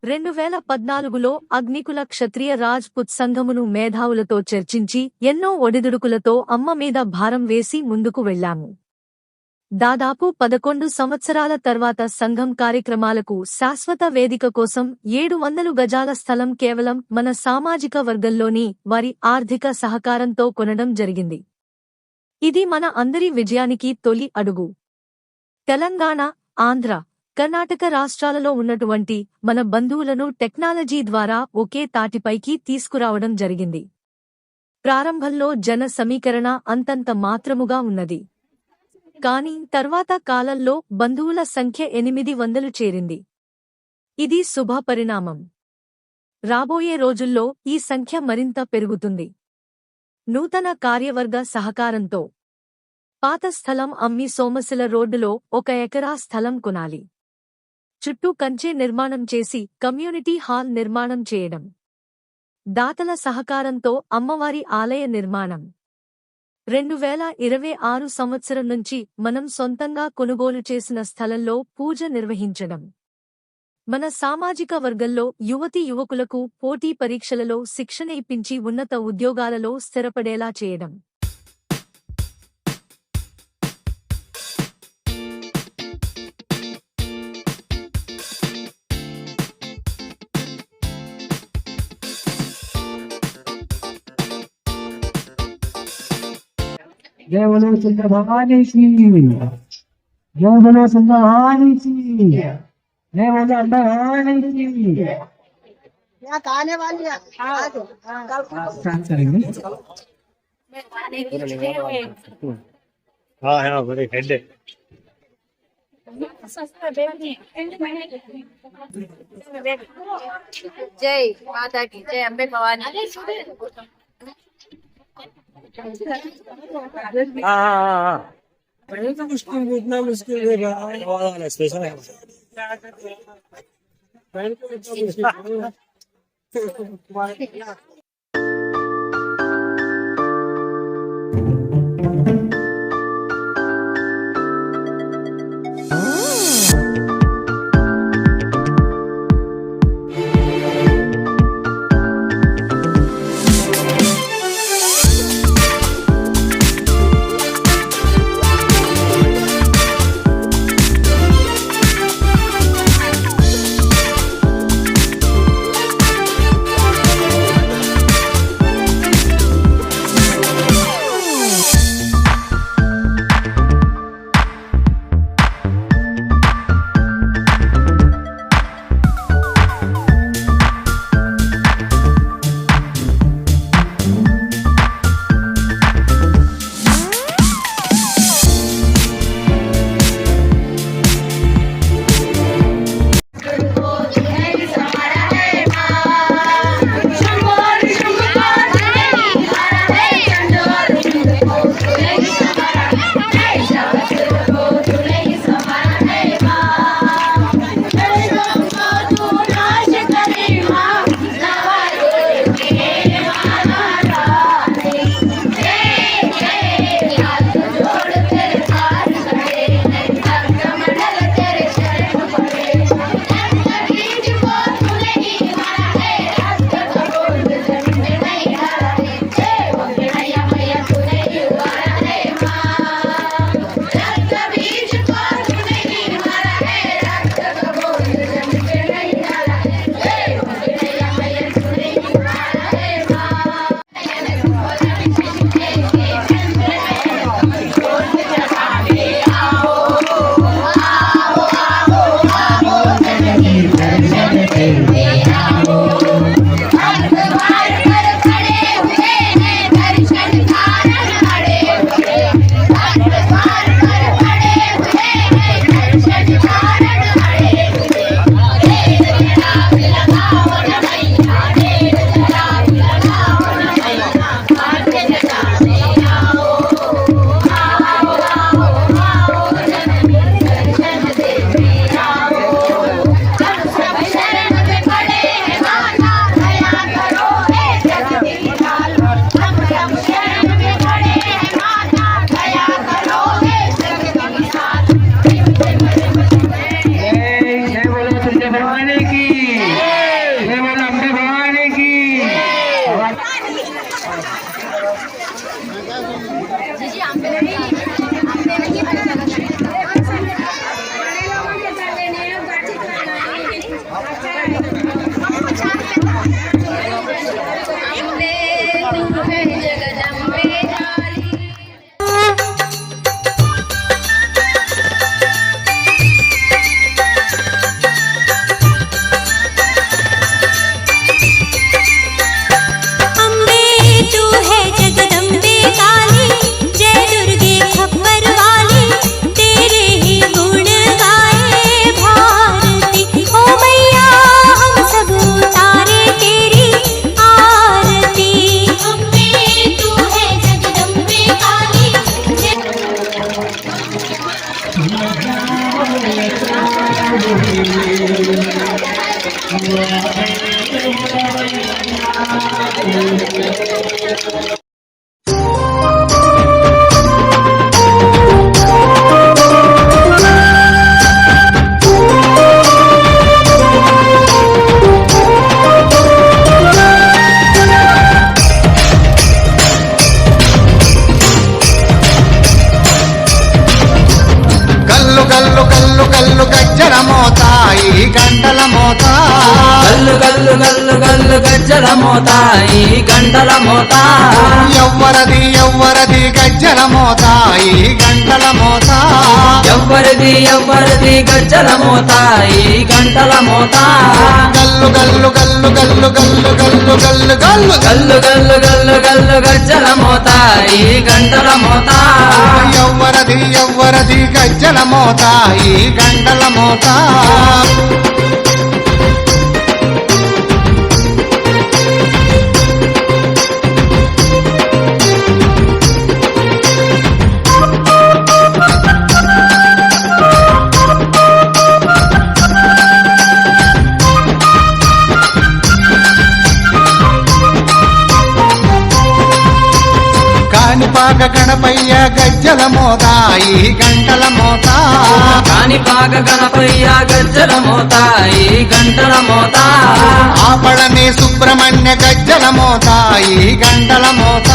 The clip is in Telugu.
2014లో అగ్నికుల క్షత్రియ రాజ్పుత్ సంఘమును మేధావులతో చర్చించి ఎన్నో ఒడిదుడుకులతో అమ్మ మీద భారం వేసి ముందుకు వెళ్లాము. దాదాపు 11 సంవత్సరాల తర్వాత సంఘం కార్యక్రమాలకు శాశ్వత వేదిక కోసం 700 గజాల స్థలం కేవలం మన సామాజిక వర్గంలోని వారి ఆర్థిక సహకారంతో కొనడం జరిగింది. ఇది మన అందరి విజయానికి తొలి అడుగు. తెలంగాణ, ఆంధ్ర, కర్ణాటక రాష్ట్రాలలో ఉన్నటువంటి మన బంధువులను టెక్నాలజీ ద్వారా ఒకే తాటిపైకి తీసుకురావడం జరిగింది. ప్రారంభంలో జన సమీకరణ అంతంత మాత్రముగా ఉన్నది. కానీ తర్వాత కాలంలో బంధువుల సంఖ్య 800 చేరింది. ఇది శుభ పరిణామం. రాబోయే రోజుల్లో ఈ సంఖ్య మరింత పెరుగుతుంది. నూతన కార్యవర్గ సహకారంతో పాత స్థలం అమ్మి సోమశిల రోడ్డులో 1 ఎకరా స్థలం కొనాలి. చుట్టూ కంచె నిర్మాణం చేసి కమ్యూనిటీ హాల్ నిర్మాణం చేయడం. దాతల సహకారంతో అమ్మవారి ఆలయ నిర్మాణం. 2026 సంవత్సరం నుంచి మనం సొంతంగా కొనుగోలు చేసిన స్థలంలో పూజ నిర్వహించడం. మన సామాజిక వర్గంలో యువతీ యువకులకు పోటీ పరీక్షలలో శిక్షణ ఇప్పించి ఉన్నత ఉద్యోగాలలో స్థిరపడేలా చేయడం. जय बोलो सुंदर भवानी की, जय बोलो सुंदर भवानी की, जय बोलो अंबा भवानी की। यहाँ आने वाली है हाँ हाँ बड़े हेड जय माता की, जय अम्बे भवानी। तो मुश्किल इतना मुश्किल है स्पेशल है గల్లు గల్లు గల్లు గల్లు గజ్జల మోత ఈ గంటల మోత గల్లు గల్లు గల్లు గల్లు గజ్జల మోత ఈ గంటల మోత ఎవ్వరది ఎవ్వరది గజ్జల మోత ఈ గంటల మోత ఎవ్వరిది ఎవ్వరిది గజ్జల మోత ఈ గంటల మోత గల్లు గల్లు గల్లు గల్లు గల్లు గల్లు గల్లు గల్లు గల్లు గల్లు గల్లు గల్లు గజ్జల మోత ఈ గంటల మోత ఎవ్వరది ఎవ్వరది గజ్జల మోత ఈ గంటల మోత కాణిపాక గణపయ్య గజ్జల మోత ఈ గంటల మోత కాణిపాక గణపయ్య గజ్జల మోత ఈ గంటల మోత ఆపళని సుబ్రహ్మణ్య గజ్జల మోత ఈ గంటల మోత